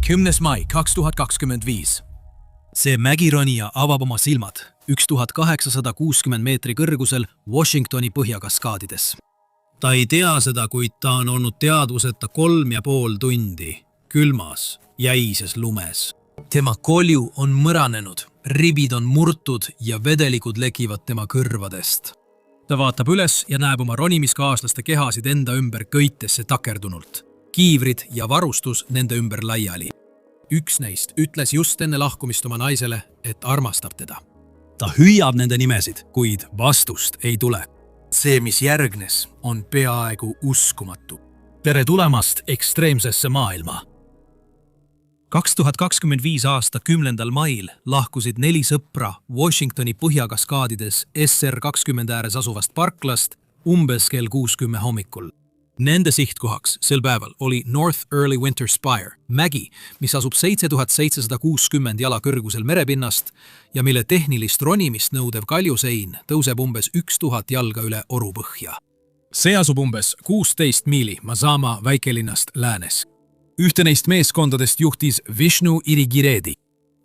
10. mai 2025. See mägironija avab oma silmad 1860 meetri kõrgusel Washingtoni põhjakaskaadides. Ta ei tea seda, kuid ta on olnud teadvuseta 3,5 tundi külmas, jäises lumes. Tema kolju on mõranenud, ribid on murtud ja vedelikud lekivad tema kõrvadest. Ta vaatab üles ja näeb oma ronimiskaaslaste kehasid enda ümber köitesse takerdunult. Kiivrid ja varustus nende ümber laiali. Üks neist ütles just enne lahkumist oma naisele, et armastab teda. Ta hüüab nende nimesid, kuid vastust ei tule. See, mis järgnes, on peaaegu uskumatu. Tere tulemast ekstreemsesse maailma! 2025 aasta 10. mail lahkusid 4 sõpra Washingtoni põhjakaskaadides SR20 ääres asuvast parklast umbes kell 6:10 hommikul. Nende sihtkohaks sel päeval oli North Early Winter Spire, mägi, mis asub 7760 jala kõrgusel merepinnast ja mille tehnilist ronimist nõudev kaljusein tõuseb umbes 1000 jalga üle orupõhja. See asub umbes 16 miili Mazama väikelinnast läänes. Ühte neist meeskondadest juhtis Vishnu Irigiredi.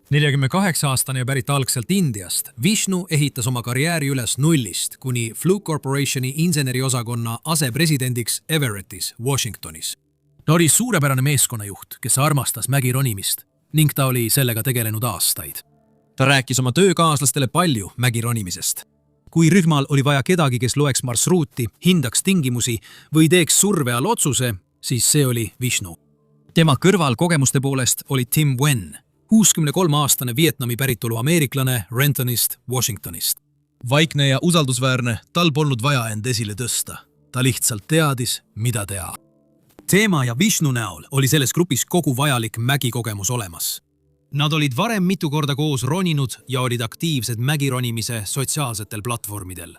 48-aastane ja pärit algselt Indiast, Vishnu ehitas oma karjääri üles nullist kuni Fluke Corporationi inseneriosakonna asepresidendiks Everettis, Washingtonis. Ta oli suurepärane meeskonnajuht, kes armastas mägironimist ning ta oli sellega tegelenud aastaid. Ta rääkis oma töökaaslastele palju mägironimisest. Kui rühmal oli vaja kedagi, kes loeks marsruuti, hindaks tingimusi või teeks surve all otsuse, siis see oli Vishnu. Tema kõrval kogemuste poolest oli Tim Wen, 63-aastane Vietnami päritolu ameeriklane Rentonist, Washingtonist. Vaikne ja usaldusväärne, tal polnud vaja end esile tõsta. Ta lihtsalt teadis, mida teha. Tema ja Vishnu näol oli selles grupis kogu vajalik mägikogemus olemas. Nad olid varem mitu korda koos roninud ja olid aktiivsed mägironimise sotsiaalsetel platvormidel.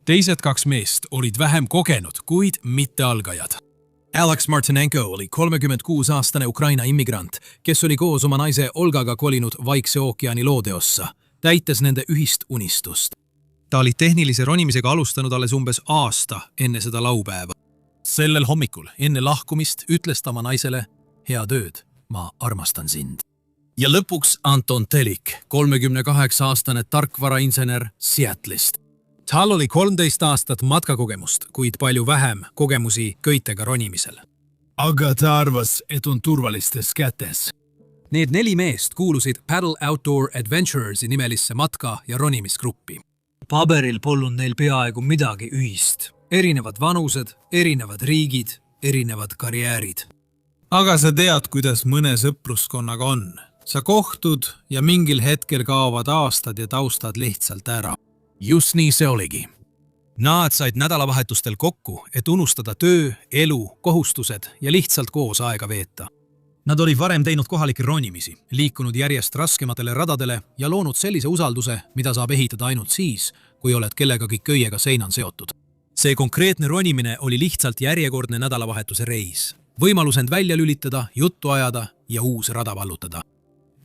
Teised 2 meest olid vähem kogenud, kuid mitte algajad. Alex Martinenko oli 36-aastane Ukraina immigrant, kes oli koos oma naise Olgaga kolinud Vaikse ookeani loodeossa, täites nende ühist unistust. Ta oli tehnilise ronimisega alustanud alles umbes aasta enne seda laupäeva. Sellel hommikul enne lahkumist ütles ta oma naisele, hea tööd, ma armastan sind. Ja lõpuks Anton Telik, 38-aastane tarkvarainsener Seattle'ist. Tal oli 13 aastat matkakogemust, kuid palju vähem kogemusi köitega ronimisel. Aga ta arvas, et on turvalistes kätes. Need 4 meest kuulusid Paddle Outdoor Adventurersi nimelisse matka- ja ronimisgruppi. Paberil polnud neil peaaegu midagi ühist. Erinevad vanused, erinevad riigid, erinevad karjäärid. Aga sa tead, kuidas mõne sõpruskonnaga on. Sa kohtud ja mingil hetkel kaovad aastad ja taustad lihtsalt ära. Just nii see oligi. Nad said nädalavahetustel kokku, et unustada töö, elu, kohustused ja lihtsalt koos aega veeta. Nad olid varem teinud kohalikke ronimisi, liikunud järjest raskematele radadele ja loonud sellise usalduse, mida saab ehitada ainult siis, kui oled kellegagi köiega seinan seotud. See konkreetne ronimine oli lihtsalt järjekordne nädalavahetuse reis. Võimalus end välja lülitada, juttu ajada ja uus rada vallutada.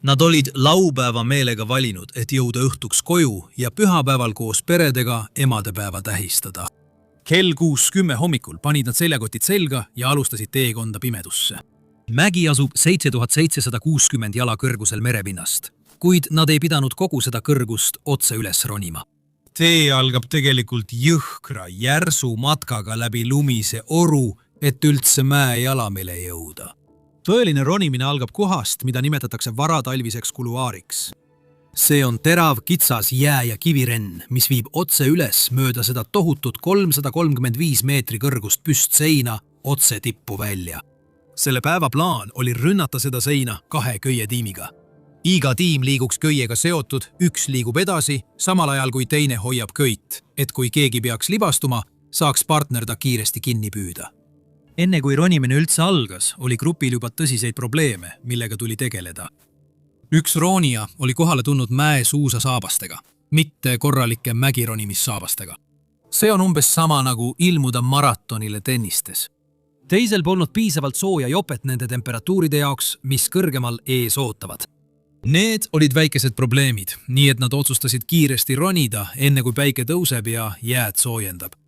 Nad olid laupäeva meelega valinud, et jõuda õhtuks koju ja pühapäeval koos peredega emadepäeva tähistada. Kell 6:10 hommikul panid nad seljakotid selga ja alustasid teekonda pimedusse. Mägi asub 7760 jala kõrgusel merepinnast, kuid nad ei pidanud kogu seda kõrgust otse üles ronima. Tee algab tegelikult jõhkra, järsu matkaga läbi lumise oru, et üldse mäejalamile jõuda. Tõeline ronimine algab kohast, mida nimetatakse varatalviseks kuluaariks. See on terav, kitsas jää- ja kivirenn, mis viib otse üles mööda seda tohutut 335 meetri kõrgust püstseina otse tippu välja. Selle päeva plaan oli rünnata seda seina 2 köietiimiga. Iga tiim liiguks köiega seotud, üks liigub edasi, samal ajal kui teine hoiab köit, et kui keegi peaks libastuma, saaks partner ta kiiresti kinni püüda. Enne kui ronimine üldse algas, oli grupil juba tõsiseid probleeme, millega tuli tegeleda. Üks roonija oli kohale tulnud mäe suusa saabastega, mitte korralike mägironimissaabastega. See on umbes sama nagu ilmuda maratonile tennistes. Teisel polnud piisavalt sooja jopet nende temperatuuride jaoks, mis kõrgemal ees ootavad. Need olid väikesed probleemid, nii et nad otsustasid kiiresti ronida, enne kui päike tõuseb ja jääd soojendab.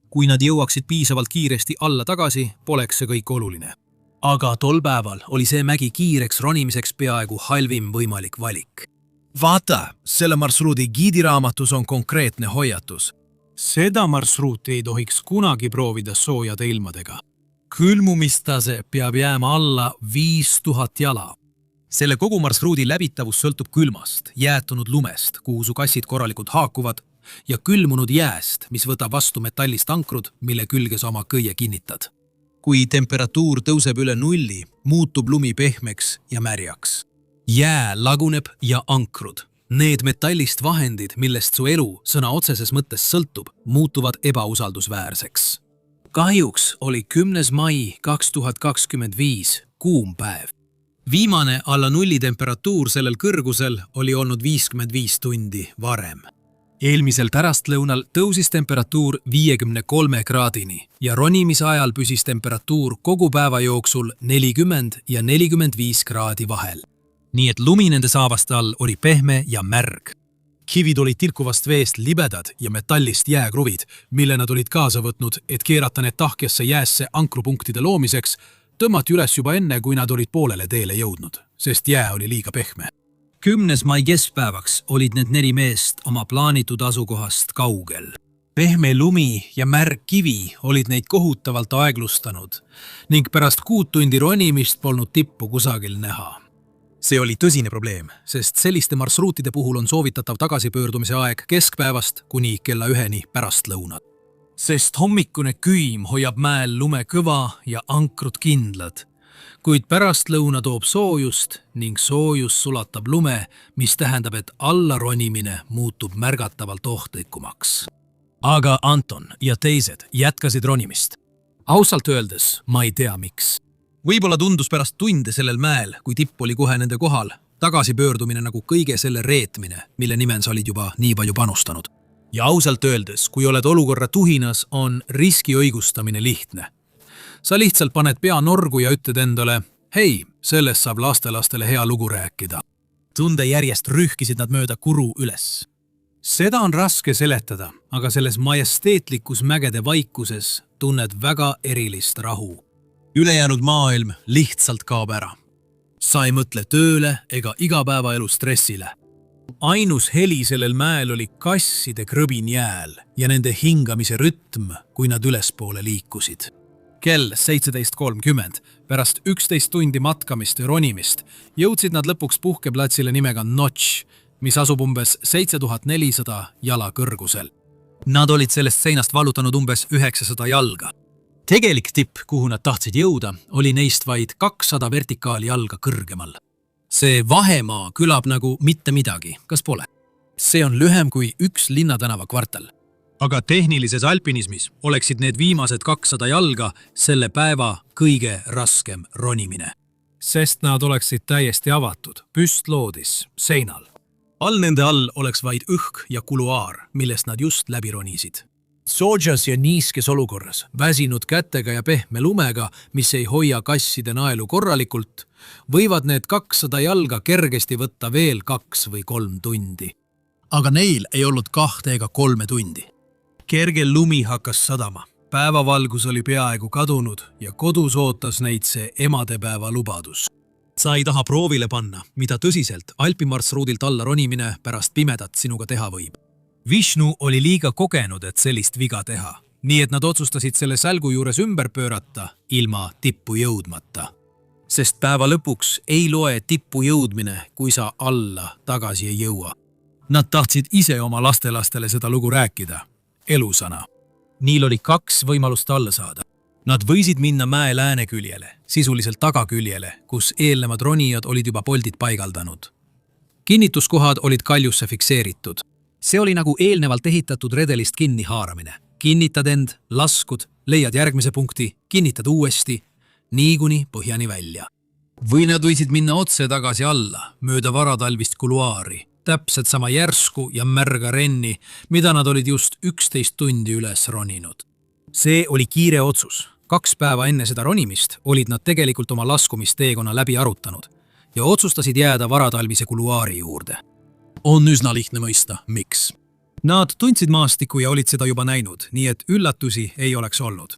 Kui nad jõuaksid piisavalt kiiresti alla tagasi, poleks see kõik oluline. Aga tol päeval oli see mägi kiireks ronimiseks peaaegu halvim võimalik valik. Vaata, selle marsruudi giidiraamatus on konkreetne hoiatus. Seda marsruuti ei tohiks kunagi proovida soojade ilmadega. Külmumistase peab jääma alla 5000 jala. Selle kogu marsruudi läbitavus sõltub külmast, jäätunud lumest, kuhu su kassid korralikult haakuvad, ja külmunud jääst, mis võtab vastu metallist ankrud, mille külge sa oma kõie kinnitad. Kui temperatuur tõuseb üle 0, muutub lumi pehmeks ja märjaks. Jää laguneb ja ankrud. Need metallist vahendid, millest su elu sõna otseses mõttes sõltub, muutuvad ebausaldusväärseks. Kahjuks oli 10. mai 2025 kuum päev. Viimane alla 0 temperatuur sellel kõrgusel oli olnud 55 tundi varem. Eelmisel pärastlõunal tõusis temperatuur 53 kraadini ja ronimise ajal püsis temperatuur kogu päeva jooksul 40 ja 45 kraadi vahel. Nii et lumi nende saavaste all oli pehme ja märg. Kivid olid tilkuvast veest libedad ja metallist jääkruvid, mille nad olid kaasa võtnud, et keerata need tahkesse jäässe ankrupunktide loomiseks, tõmmati üles juba enne, kui nad olid poolele teele jõudnud, sest jää oli liiga pehme. 10. mai keskpäevaks olid need 4 meest oma plaanitud asukohast kaugel. Pehme lumi ja märg kivi olid neid kohutavalt aeglustanud ning pärast 6 tundi ronimist polnud tippu kusagil näha. See oli tõsine probleem, sest selliste marsruutide puhul on soovitatav tagasipöördumise aeg keskpäevast kuni kella 1 pärastlõunat. Sest hommikune küüm hoiab mäel lume kõva ja ankrud kindlad, kuid pärastlõuna toob soojust ning soojus sulatab lume, mis tähendab, et alla ronimine muutub märgatavalt ohtlikumaks. Aga Anton ja teised jätkasid ronimist. Ausalt öeldes ma ei tea miks. Võib-olla tundus pärast tunde sellel mäel, kui tipp oli kohe nende kohal, tagasipöördumine nagu kõige selle reetmine, mille nimen sa olid juba nii palju panustanud. Ja ausalt öeldes, kui oled olukorra tuhinas, on riski õigustamine lihtne. Sa lihtsalt paned pea norgu ja ütled endale, hei, sellest saab lastelastele hea lugu rääkida. Tunde järjest rühkisid nad mööda kuru üles. Seda on raske seletada, aga selles majesteetlikus mägede vaikuses tunned väga erilist rahu. Ülejäänud maailm lihtsalt kaob ära. Sa ei mõtle tööle ega igapäevaelu stressile. Ainus heli sellel mäel oli kasside krõbin jääl ja nende hingamise rütm, kui nad ülespoole liikusid. Kell 17.30, pärast 11 tundi matkamist ja ronimist, jõudsid nad lõpuks puhkeplatsile nimega Notch, mis asub umbes 7400 jala kõrgusel. Nad olid sellest seinast vallutanud umbes 900 jalga. Tegelik tipp, kuhu nad tahtsid jõuda, oli neist vaid 200 vertikaali jalga kõrgemal. See vahemaa külab nagu mitte midagi, kas pole? See on lühem kui 1 linnatänava kvartal. Aga tehnilises alpinismis oleksid need viimased 200 jalga selle päeva kõige raskem ronimine. Sest nad oleksid täiesti avatud, püstloodis, seinal. All nende all oleks vaid õhk ja kuluaar, millest nad just läbi ronisid. Soodžas ja niiskes olukorras, väsinud kätega ja pehme lumega, mis ei hoia kasside naelu korralikult, võivad need 200 jalga kergesti võtta veel 2 või 3 tundi. Aga neil ei olnud 2 ega 3 tundi. Kerge lumi hakkas sadama, päevavalgus oli peaaegu kadunud ja kodus ootas neid see emadepäeva lubadus. Sa ei taha proovile panna, mida tõsiselt alpimarsruudilt alla ronimine pärast pimedat sinuga teha võib. Vishnu oli liiga kogenud, et sellist viga teha, nii et nad otsustasid selle sälgu juures ümber pöörata ilma tippu jõudmata. Sest päeva lõpuks ei loe tippu jõudmine, kui sa alla tagasi ei jõua. Nad tahtsid ise oma lastelastele seda lugu rääkida, elusana. Niil oli 2 võimalust alla saada. Nad võisid minna mäe lääneküljele, sisuliselt tagaküljele, kus eelnevad ronijad olid juba poldid paigaldanud. Kinnituskohad olid kaljusse fikseeritud. See oli nagu eelnevalt ehitatud redelist kinni haaramine. Kinnitad end, laskud, leiad järgmise punkti, kinnitad uuesti, niikuni põhjani välja. Või nad võisid minna otse tagasi alla, mööda varatalvist kuluaari, täpselt sama järsku ja märga renni, mida nad olid just 11 tundi üles roninud. See oli kiire otsus. 2 päeva enne seda ronimist olid nad tegelikult oma laskumisteekonna läbi arutanud ja otsustasid jääda varatalvise kuluaari juurde. On üsna lihtne mõista, miks. Nad tundsid maastikku ja olid seda juba näinud, nii et üllatusi ei oleks olnud.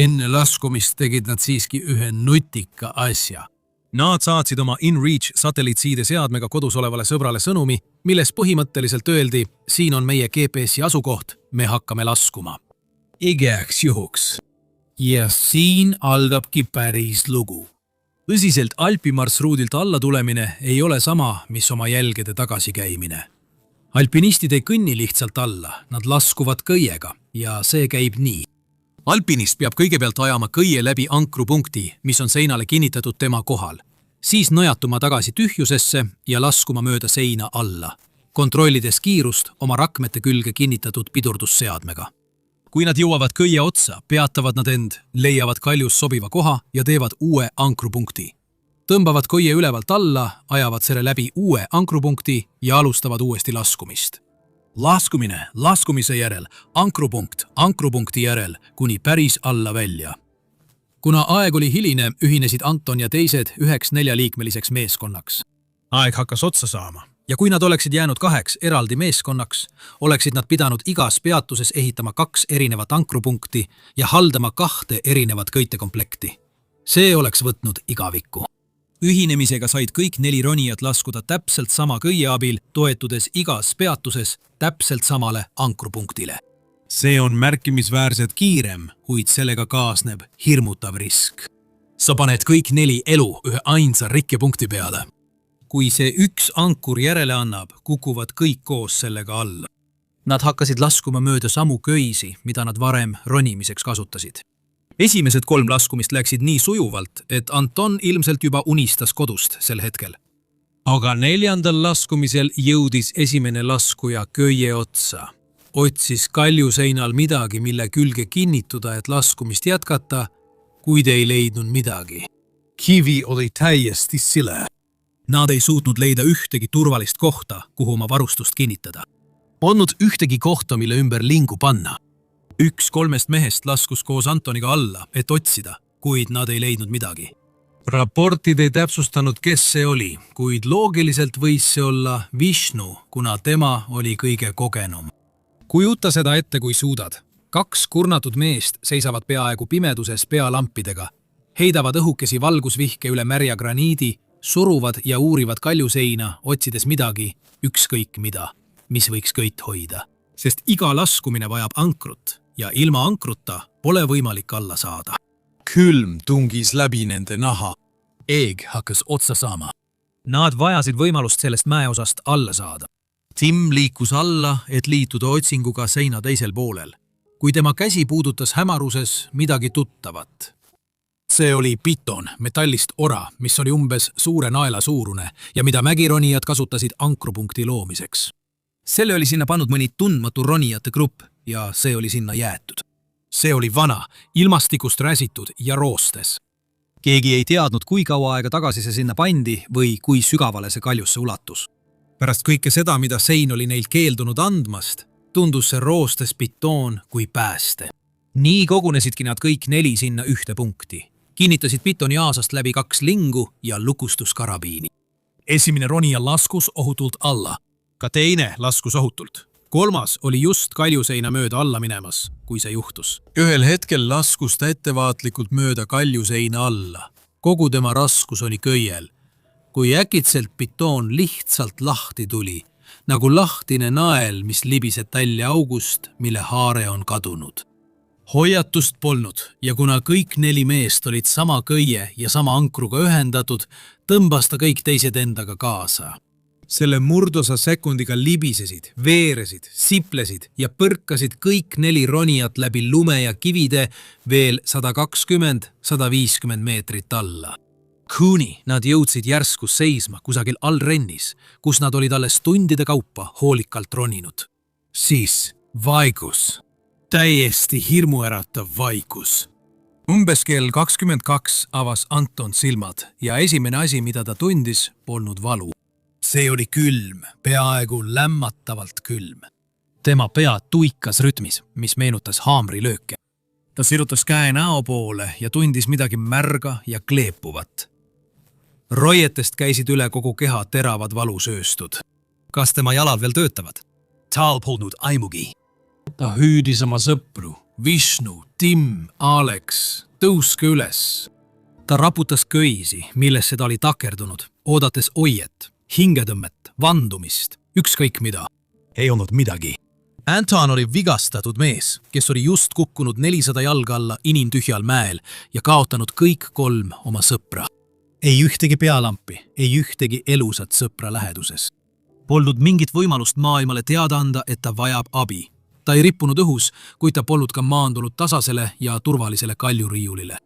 Enne laskumist tegid nad siiski ühe nutika asja. Nad saatsid oma InReach satelliitsiide seadmega kodus olevale sõbrale sõnumi, milles põhimõtteliselt öeldi, siin on meie GPS-i asukoht, me hakkame laskuma. Igaks juhuks. Ja siin algabki päris lugu. Tõsiselt Alpi marsruudilt alla tulemine ei ole sama, mis oma jälgede tagasikäimine. Alpinistid ei kõnni lihtsalt alla, nad laskuvad kõiega ja see käib nii. Alpinist peab kõigepealt ajama kõie läbi ankrupunkti, mis on seinale kinnitatud tema kohal. Siis nõjatuma tagasi tühjusesse ja laskuma mööda seina alla, kontrollides kiirust oma rakmete külge kinnitatud pidurdusseadmega. Kui nad jõuavad kõie otsa, peatavad nad end, leiavad kaljus sobiva koha ja teevad uue ankrupunkti. Tõmbavad kõie ülevalt alla, ajavad selle läbi uue ankrupunkti ja alustavad uuesti laskumist. Laskumine, laskumise järel, ankrupunkt, ankrupunkti järel, kuni päris alla välja. Kuna aeg oli hiline, ühinesid Anton ja teised 9-4-liikmeliseks meeskonnaks. Aeg hakkas otsa saama ja kui nad oleksid jäänud 2 eraldi meeskonnaks, oleksid nad pidanud igas peatuses ehitama 2 erinevat ankrupunkti ja haldama 2 erinevat kõitekomplekti. See oleks võtnud igavikku. Ühinemisega said kõik 4 ronijat laskuda täpselt sama kõie abil, toetudes igas peatuses täpselt samale ankrupunktile. See on märkimisväärselt kiirem, kuid sellega kaasneb hirmutav risk. Sa paned kõik 4 elu ühe ainsa rikkepunkti peale. Kui see üks ankur järele annab, kukuvad kõik koos sellega alla. Nad hakkasid laskuma mööda samu köisi, mida nad varem ronimiseks kasutasid. Esimesed 3 laskumist läksid nii sujuvalt, et Anton ilmselt juba unistas kodust sel hetkel. Aga 4. laskumisel jõudis esimene laskuja köie otsa. Otsis kaljuseinal midagi, mille külge kinnituda, et laskumist jätkata, kuid ei leidnud midagi. Kivi oli täiesti sile. Nad ei suutnud leida ühtegi turvalist kohta, kuhu oma varustust kinnitada. Olnud ühtegi kohta, mille ümber lingu panna. Üks 3 mehest laskus koos Antoniga alla, et otsida, kuid nad ei leidnud midagi. Raportid ei täpsustanud, kes see oli, kuid loogiliselt võis see olla Vishnu, kuna tema oli kõige kogenum. Kujuta seda ette, kui suudad. 2 kurnatud meest seisavad peaaegu pimeduses pealampidega, heidavad õhukesi valgusvihke üle märja graniidi, suruvad ja uurivad kaljuseina, otsides midagi, ükskõik mida, mis võiks köit hoida. Sest iga laskumine vajab ankrut ja ilma ankruta pole võimalik alla saada. Külm tungis läbi nende naha. Eeg hakkas otsa saama. Nad vajasid võimalust sellest mäeosast alla saada. Tim liikus alla, et liituda otsinguga seina teisel poolel. Kui tema käsi puudutas hämaruses midagi tuttavat. See oli piton, metallist ora, mis oli umbes suure naela suurune ja mida mägironijad kasutasid ankrupunkti loomiseks. Selle oli sinna pannud mõni tundmatu ronijate grupp ja see oli sinna jäetud. See oli vana, ilmastikust räsitud ja roostes. Keegi ei teadnud, kui kaua aega tagasi see sinna pandi või kui sügavale see kaljusse ulatus. Pärast kõike seda, mida sein oli neil keeldunud andmast, tundus see roostes betoon kui pääste. Nii kogunesidki nad kõik 4 sinna ühte punkti. Kinnitasid betoni aasast läbi 2 lingu ja lukustus karabiini. Esimene ronija laskus ohutult alla. Ka teine laskus ohutult. 3. oli just kaljuseina mööda alla minemas, kui see juhtus. Ühel hetkel laskus ta ettevaatlikult mööda kaljuseina alla. Kogu tema raskus oli köiel. Kui äkitselt betoon lihtsalt lahti tuli, nagu lahtine nael, mis libiseb tälja august, mille haare on kadunud. Hoiatust polnud ja kuna kõik 4 meest olid sama köie ja sama ankruga ühendatud, tõmbas ta kõik teised endaga kaasa. Selle murdosa sekundiga libisesid, veeresid, siplesid ja põrkasid kõik 4 ronijat läbi lume ja kivide veel 120-150 meetrit alla. Kuni nad jõudsid järsku seisma kusagil all rennis, kus nad olid alles tundide kaupa hoolikalt roninud. Siis vaikus. Täiesti hirmuäratav vaikus. Umbes kell 22 avas Anton silmad ja esimene asi, mida ta tundis, polnud valu. See oli külm, peaaegu lämmatavalt külm. Tema pea tuikas rütmis, mis meenutas haamrilööke. Ta sirutas käe näo poole ja tundis midagi märga ja kleepuvat. Roietest käisid üle kogu keha teravad valusööstud. Kas tema jalad veel töötavad? Tal polnud aimugi. Ta hüüdis oma sõpru, Vishnu, Tim, Alex, tõuske üles. Ta raputas köisi, millesse ta oli takerdunud, oodates oiet, hingetõmmet, vandumist, ükskõik mida. Ei olnud midagi. Anton oli vigastatud mees, kes oli just kukkunud 400 jalga alla inimtühjal mäel ja kaotanud kõik 3 oma sõpra. Ei ühtegi pealampi, ei ühtegi elusat sõpra läheduses. Polnud mingit võimalust maailmale teada anda, et ta vajab abi. Ta ei rippunud õhus, kuid ta polnud ka maandunud tasasele ja turvalisele kaljuriiulile.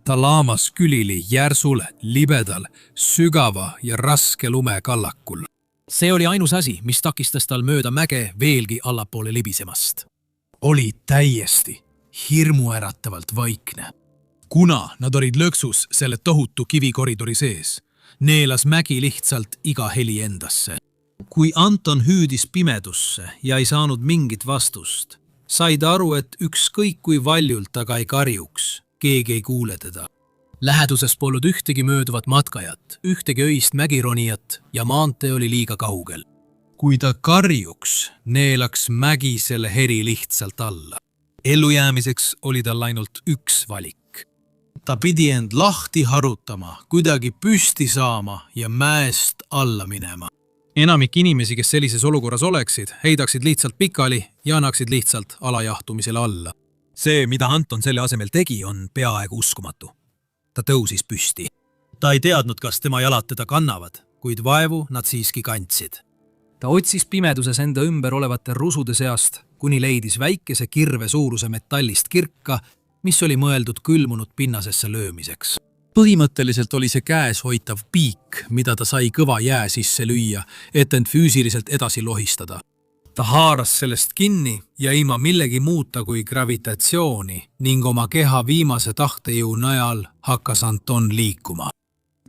Ta laamas külili järsul, libedal, sügava ja raske lumekallakul. See oli ainus asi, mis takistas tal mööda mäge veelgi allapoole libisemast. Oli täiesti hirmuäratavalt vaikne. Kuna nad olid lõksus selle tohutu kivikoridori sees, neelas mägi lihtsalt iga heli endasse. Kui Anton hüüdis pimedusse ja ei saanud mingit vastust, sai ta aru, et ükskõik kui valjult ta ka ei karjuks, keegi ei kuule teda. Läheduses polnud ühtegi mööduvat matkajat, ühtegi öist mägironijat ja maantee oli liiga kaugel. Kui ta karjuks, neelaks mägi selle heri lihtsalt alla. Ellujäämiseks oli tal ainult üks valik. Ta pidi end lahti harutama, kuidagi püsti saama ja mäest alla minema. Enamik inimesi, kes sellises olukorras oleksid, heidaksid lihtsalt pikali ja annaksid lihtsalt alajahtumisele alla. See, mida Anton selle asemel tegi, on peaaegu uskumatu. Ta tõusis püsti. Ta ei teadnud, kas tema jalad teda kannavad, kuid vaevu nad siiski kandsid. Ta otsis pimeduses enda ümber olevate rusude seast, kuni leidis väikese kirve suuruse metallist kirka, mis oli mõeldud külmunud pinnasesse löömiseks. Põhimõtteliselt oli see käes hoitav piik, mida ta sai kõva jää sisse lüüa, et end füüsiliselt edasi lohistada. Ta haaras sellest kinni ja ilma millegi muuta kui gravitatsiooni ning oma keha viimase tahtejõu najal hakkas Anton liikuma.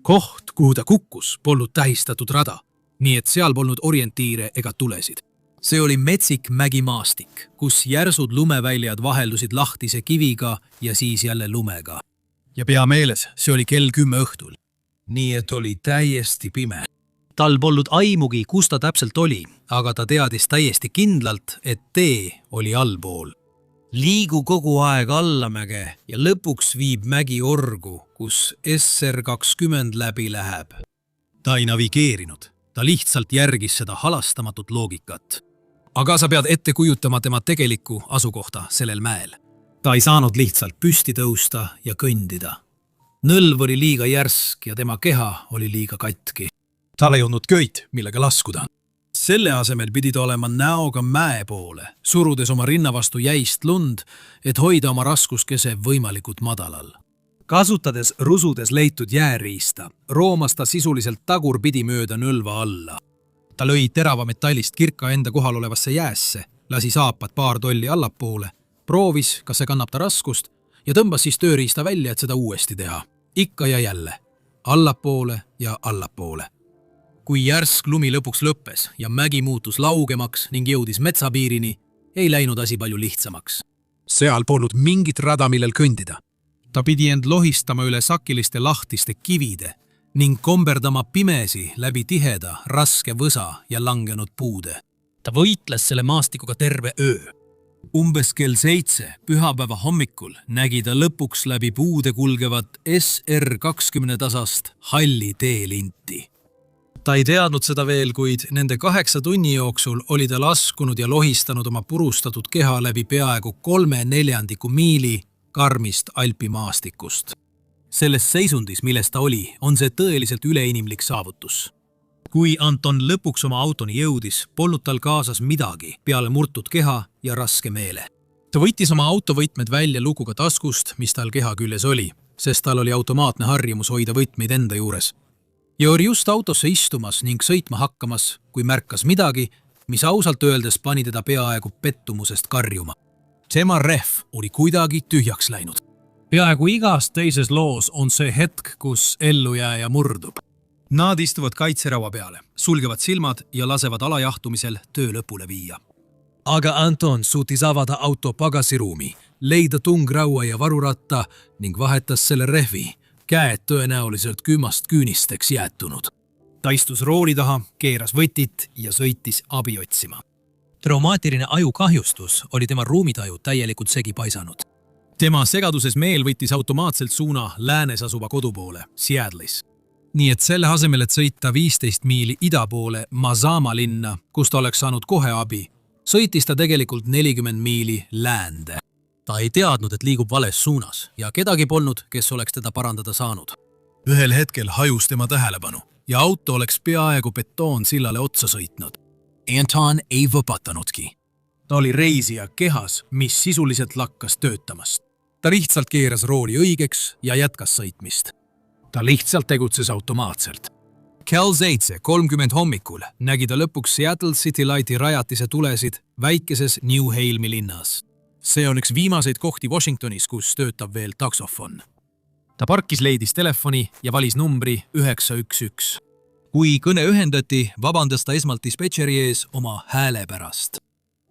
Koht, kuhu ta kukkus, polnud tähistatud rada, nii et seal polnud orientiire ega tulesid. See oli metsik mägimaastik, kus järsud lumeväljad vaheldusid lahtise kiviga ja siis jälle lumega. Ja pea meeles, see oli kell 10 õhtul. Nii et oli täiesti pime. Tal polnud aimugi, kus ta täpselt oli, aga ta teadis täiesti kindlalt, et tee oli allpool. Liigu kogu aeg allamäge ja lõpuks viib mägi orgu, kus SR20 läbi läheb. Ta ei navigeerinud, ta lihtsalt järgis seda halastamatut loogikat. Aga sa pead ette kujutama tema tegelikku asukohta sellel mäel. Ta ei saanud lihtsalt püsti tõusta ja kõndida. Nõlv oli liiga järsk ja tema keha oli liiga katki. Tal ei olnud köit, millega laskuda. Selle asemel pidi ta olema näoga mäe poole, surudes oma rinna vastu jäist lund, et hoida oma raskuskese võimalikult madalal. Kasutades rusudes leitud jääriista, roomas ta sisuliselt tagurpidi mööda nõlva alla. Ta lõi terava metallist kirka enda kohal olevasse jäässe, lasi saapad paar tolli allapoole, proovis, kas see kannab ta raskust ja tõmbas siis tööriista välja, et seda uuesti teha. Ikka ja jälle, allapoole ja allapoole. Kui järsk lumi lõpuks lõppes ja mägi muutus laugemaks ning jõudis metsapiirini, ei läinud asi palju lihtsamaks. Seal polnud mingit rada, millel kõndida. Ta pidi end lohistama üle sakiliste lahtiste kivide ning komberdama pimesi läbi tiheda, raske võsa ja langenud puude. Ta võitles selle maastikuga terve öö. Umbes kell 7 pühapäeva hommikul nägi ta lõpuks läbi puude kulgevat SR20 tasast halli teelinti. Ta ei teadnud seda veel, kuid nende 8 tunni jooksul oli ta laskunud ja lohistanud oma purustatud keha läbi peaaegu 3/4 miili karmist alpimaastikust. Selles seisundis, milles ta oli, on see tõeliselt üleinimlik saavutus. Kui Anton lõpuks oma autoni jõudis, polnud tal kaasas midagi peale murtud keha ja raske meele. Ta võttis oma autovõtmed välja lukuga taskust, mis tal keha küljes oli, sest tal oli automaatne harjumus hoida võtmeid enda juures. Ja oli just autosse istumas ning sõitma hakkamas, kui märkas midagi, mis ausalt öeldes pani teda peaaegu pettumusest karjuma. Tema rehv oli kuidagi tühjaks läinud. Peaaegu igas teises loos on see hetk, kus ellujääja murdub. Nad istuvad kaitseraua peale, sulgevad silmad ja lasevad alajahtumisel töö lõpule viia. Aga Anton suutis avada auto pagasiruumi, leida tungraua ja varuratta ning vahetas selle rehvi, käed tõenäoliselt kümmast küünisteks jäätunud. Ta istus rooli taha, keeras võtit ja sõitis abi otsima. Traumaatiline ajukahjustus oli tema ruumitaju täielikult segi paisanud. Tema segaduses meel võttis automaatselt suuna läänes asuva kodu poole, Seattle'is. nii et selle asemel, et sõita 15 miili ida poole Mazama linna, Kus ta oleks saanud kohe abi, sõitis ta tegelikult 40 miili läände. Ta ei teadnud, et liigub vales suunas ja kedagi polnud, kes oleks teda parandada saanud. Ühel hetkel hajus tema tähelepanu ja auto oleks peaaegu betoonsillale otsa sõitnud. Anton ei võpatanudki. Ta oli reisija kehas, mis sisuliselt lakkas töötamast. Ta lihtsalt keeras rooli õigeks ja jätkas sõitmist. Ta lihtsalt tegutses automaatselt. Kell 7:30 hommikul nägi ta lõpuks Seattle City Lighti rajatise tulesid väikeses New Halemi linnas. See on üks viimaseid kohti Washingtonis, kus töötab veel taksofon. Ta parkis, leidis telefoni ja valis numbri 911. Kui kõne ühendati, vabandas ta esmalt dispetšeri ees oma hääle pärast.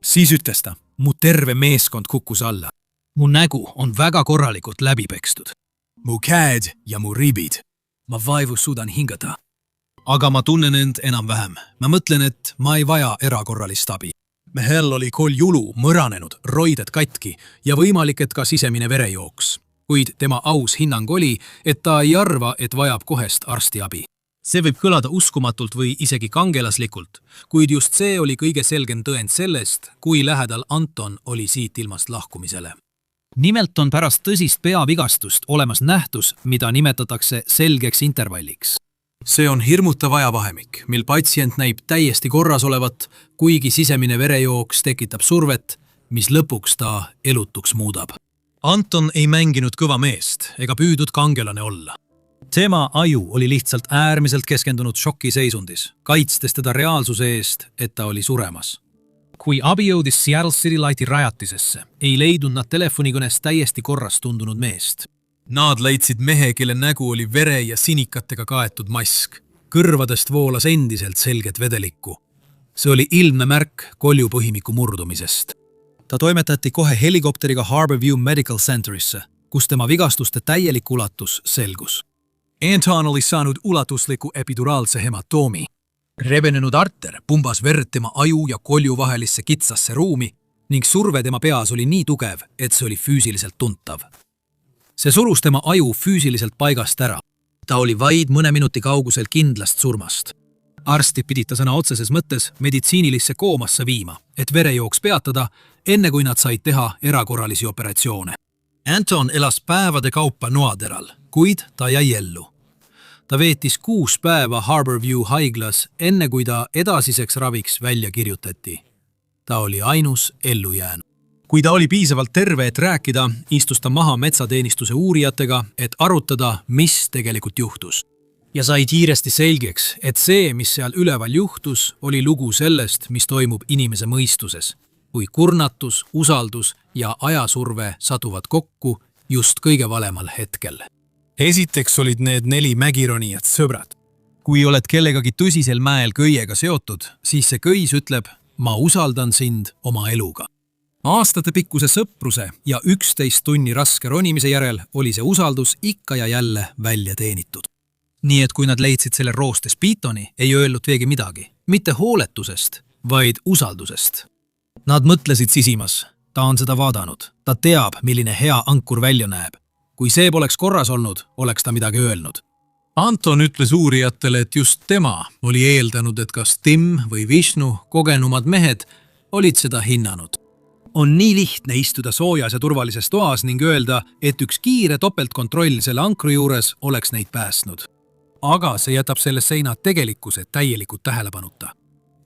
Siis ütles ta, mu terve meeskond kukkus alla. Mu nägu on väga korralikult läbi pekstud. Mu käed ja mu ribid. Ma vaevus suudan hingata. Aga ma tunnen end enam-vähem. Ma mõtlen, et ma ei vaja erakorralist abi. Mehel oli koljulu mõranenud, roided katki ja võimalik, et ka sisemine verejooks. Kuid tema aus hinnang oli, et ta ei arva, et vajab kohest arstiabi. See võib kõlada uskumatult või isegi kangelaslikult, kuid just see oli kõige selgem tõend sellest, kui lähedal Anton oli siit ilmast lahkumisele. Nimelt on pärast tõsist peavigastust olemas nähtus, mida nimetatakse selgeks intervalliks. See on hirmutav ajavahemik, mil patsient näib täiesti korras olevat, kuigi sisemine verejooks tekitab survet, mis lõpuks ta elutuks muudab. Anton ei mänginud kõva meest ega püüdnud kangelane olla. Tema aju oli lihtsalt äärmiselt keskendunud šokiseisundis, kaitstes teda reaalsuse eest, et ta oli suremas. Kui abi jõudis Seattle City Lighti rajatisesse, ei leidnud nad telefonikõnes täiesti korras tundunud meest. Nad leidsid mehe, kelle nägu oli vere ja sinikatega kaetud mask. Kõrvadest voolas endiselt selget vedelikku. See oli ilmne märk koljupõhimiku murdumisest. Ta toimetati kohe helikopteriga Harborview Medical Centerisse, kus tema vigastuste täielik ulatus selgus. Anton oli saanud ulatusliku epiduraalse hematoomi. Rebenenud arter pumbas verd tema aju ja kolju vahelisse kitsasse ruumi ning surve tema peas oli nii tugev, et see oli füüsiliselt tuntav. See surus tema aju füüsiliselt paigast ära. Ta oli vaid mõne minuti kaugusel kindlast surmast. Arstid pidid ta sõna otseses mõttes meditsiinilisse koomasse viima, et verejooks peatada, enne kui nad said teha erakorralisi operatsioone. Anton elas päevade kaupa noateral, kuid ta jäi ellu. Ta veetis 6 päeva Harborview haiglas, enne kui ta edasiseks raviks välja kirjutati. Ta oli ainus ellu jäänud. Kui ta oli piisavalt terve, et rääkida, istus ta maha metsateenistuse uurijatega, et arutada, mis tegelikult juhtus. Ja sai kiiresti selgeks, et see, mis seal üleval juhtus, oli lugu sellest, mis toimub inimese mõistuses, kui kurnatus, usaldus ja ajasurve satuvad kokku just kõige valemal hetkel. Esiteks olid need 4 mägironijat sõbrad. Kui oled kellegagi tõsisel mäel köiega seotud, siis see köis ütleb, ma usaldan sind oma eluga. Aastatepikkuse sõpruse ja 11 tunni raske ronimise järel oli see usaldus ikka ja jälle välja teenitud. Nii et kui nad leidsid selle roostes piitoni, ei öelnud keegi midagi. Mitte hooletusest, vaid usaldusest. Nad mõtlesid sisimas. Ta on seda vaadanud. Ta teab, milline hea ankur välja näeb. Kui see poleks korras olnud, oleks ta midagi öelnud. Anton ütles uurijatele, et just tema oli eeldanud, et kas Tim või Vishnu, kogenumad mehed, olid seda hinnanud. On nii lihtne istuda soojas ja turvalises toas ning öelda, et üks kiire topeltkontroll selle ankru juures oleks neid päästnud. Aga see jätab selle seina tegelikkuse täielikult tähelepanuta.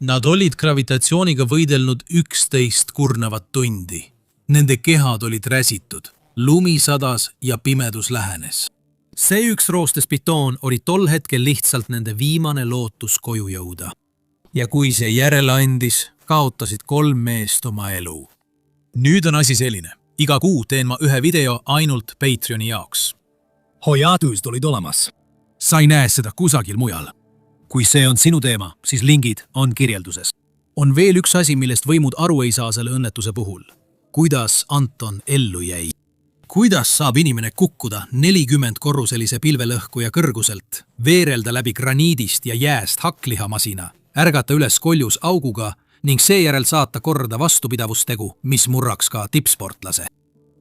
Nad olid gravitatsiooniga võidelnud 11 kurnavat tundi. Nende kehad olid räsitud, lumi sadas ja pimedus lähenes. See üks roostes pitoon oli tol hetkel lihtsalt nende viimane lootus koju jõuda. Ja kui see järele andis, kaotasid 3 meest oma elu. Nüüd on asi selline. Iga kuu teen ma ühe video ainult Patreoni jaoks. Hoiatused olid olemas. Sa ei näe seda kusagil mujal. Kui see on sinu teema, siis lingid on kirjelduses. On veel üks asi, millest võimud aru ei saa selle õnnetuse puhul. Kuidas Anton ellu jäi? Kuidas saab inimene kukkuda 40 korruselise pilvelõhkuja kõrguselt, veerelda läbi graniidist ja jääst hakklihamasina, ärgata üles koljus auguga ning seejärel saata korda vastupidavustegu, mis murraks ka tippsportlase.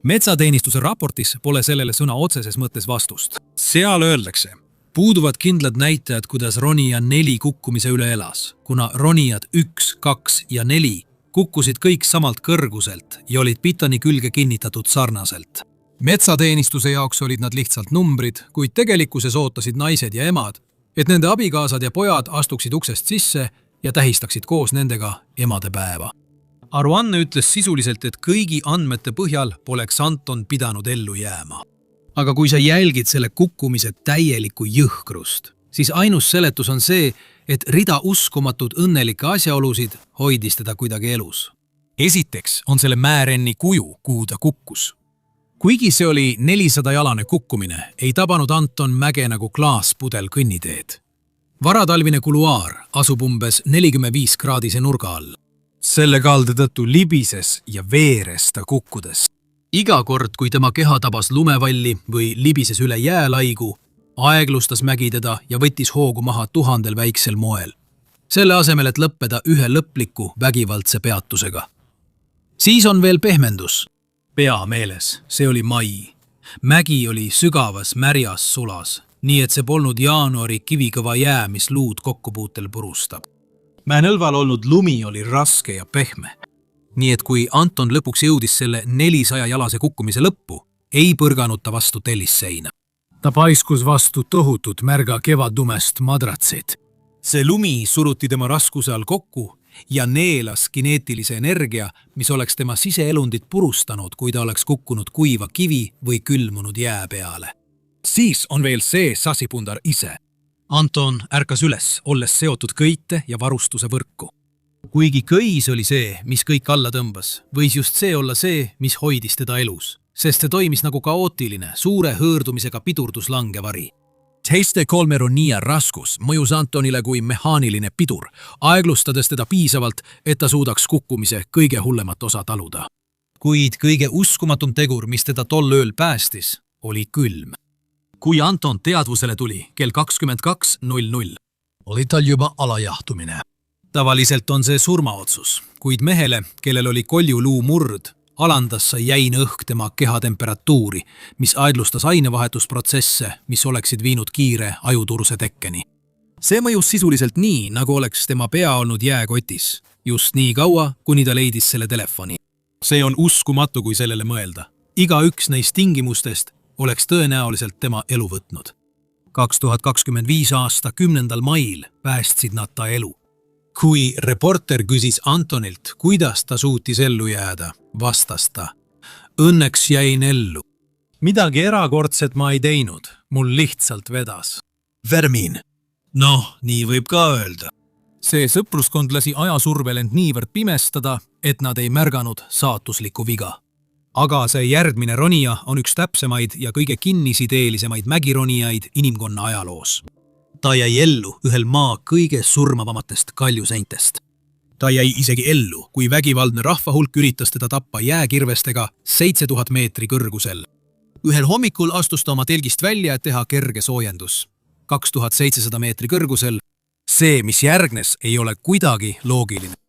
Metsateenistuse raportis pole sellele sõna otseses mõttes vastust. Seal öeldakse, puuduvad kindlad näitajad, kuidas ronija 4 kukkumise üle elas, kuna ronijad 1, 2 ja 4 kukkusid kõik samalt kõrguselt ja olid pitani külge kinnitatud sarnaselt. Metsateenistuse jaoks olid nad lihtsalt numbrid, kuid tegelikkuses ootasid naised ja emad, et nende abikaasad ja pojad astuksid uksest sisse ja tähistaksid koos nendega emadepäeva. Aruanne ütles sisuliselt, et kõigi andmete põhjal poleks Anton pidanud ellu jääma. Aga kui sa jälgid selle kukkumise täielikku jõhkrust, siis ainus seletus on see, et rida uskumatud õnnelikke asjaolusid hoidis teda kuidagi elus. Esiteks on selle määrenni kuju, kuhu ta kukkus. Kuigi see oli 400-jalane kukkumine, ei tabanud Anton mäge nagu klaaspudel kõnniteed. Varatalvine kuluaar asub umbes 45-kraadise nurga all. Selle kalde tõttu libises ja veeres ta kukkudes. Iga kord, kui tema keha tabas lumevalli või libises üle jäälaigu, aeglustas mägi teda ja võttis hoogu maha 1000 väiksel moel. Selle asemel, et lõppeda ühe lõpliku vägivaldse peatusega. Siis on veel pehmendus. Pea meeles, see oli mai. Mägi oli sügavas märjas sulas, nii et see polnud jaanuari kivikõva jää, mis luud kokkupuutel purustab. Mäenõlval olnud lumi oli raske ja pehme. Nii et kui Anton lõpuks jõudis selle 400-jalase kukkumise lõppu, ei põrganud ta vastu tellisseina. Ta paiskus vastu tohutut märga kevadumest madratsit. See lumi suruti tema raskuse all kokku ja neelas kineetilise energia, mis oleks tema siseelundit purustanud, kui ta oleks kukkunud kuiva kivi või külmunud jää peale. Siis on veel see sassipundar ise. Anton ärkas üles, olles seotud köite ja varustuse võrku. Kuigi köis oli see, mis kõik alla tõmbas, võis just see olla see, mis hoidis teda elus, sest see toimis nagu kaootiline, suure hõõrdumisega pidurduslangevari. Teiste 3 ronija raskus mõjus Antonile kui mehaaniline pidur, aeglustades teda piisavalt, et ta suudaks kukkumise kõige hullemat osa taluda. Kuid kõige uskumatum tegur, mis teda tol ööl päästis, oli külm. Kui Anton teadvusele tuli kell 22:00, oli tal juba alajahtumine. Tavaliselt on see surmaotsus, kuid mehele, kellel oli koljuluu murd, alandas sai jäine õhk tema kehatemperatuuri, mis aedlustas ainevahetusprotsesse, mis oleksid viinud kiire ajuturuse tekkeni. See mõjus sisuliselt nii, nagu oleks tema pea olnud jääkotis, just nii kaua, kuni ta leidis selle telefoni. See on uskumatu, kui sellele mõelda. Iga üks neist tingimustest oleks tõenäoliselt tema elu võtnud. 2025 aasta 10. mail päästsid nad ta elu. Kui reporter küsis Antonilt, kuidas ta suutis ellu jääda, vastas ta: õnneks jäin ellu. Midagi erakordset ma ei teinud, mul lihtsalt vedas. Vermin. Noh, nii võib ka öelda. See sõpruskond lasi ajasurvel end niivõrd pimestada, et nad ei märganud saatuslikku viga. Aga see järgmine ronija on üks täpsemaid ja kõige kinnisideelisemaid mägironijaid inimkonna ajaloos. Ta jäi ellu ühel maa kõige surmavamatest kaljuseintest. Ta jäi isegi ellu, kui vägivaldne rahvahulk üritas teda tappa jääkirvestega 7000 meetri kõrgusel. Ühel hommikul astus ta oma telgist välja, et teha kerge soojendus. 2700 meetri kõrgusel. See, mis järgnes, ei ole kuidagi loogiline.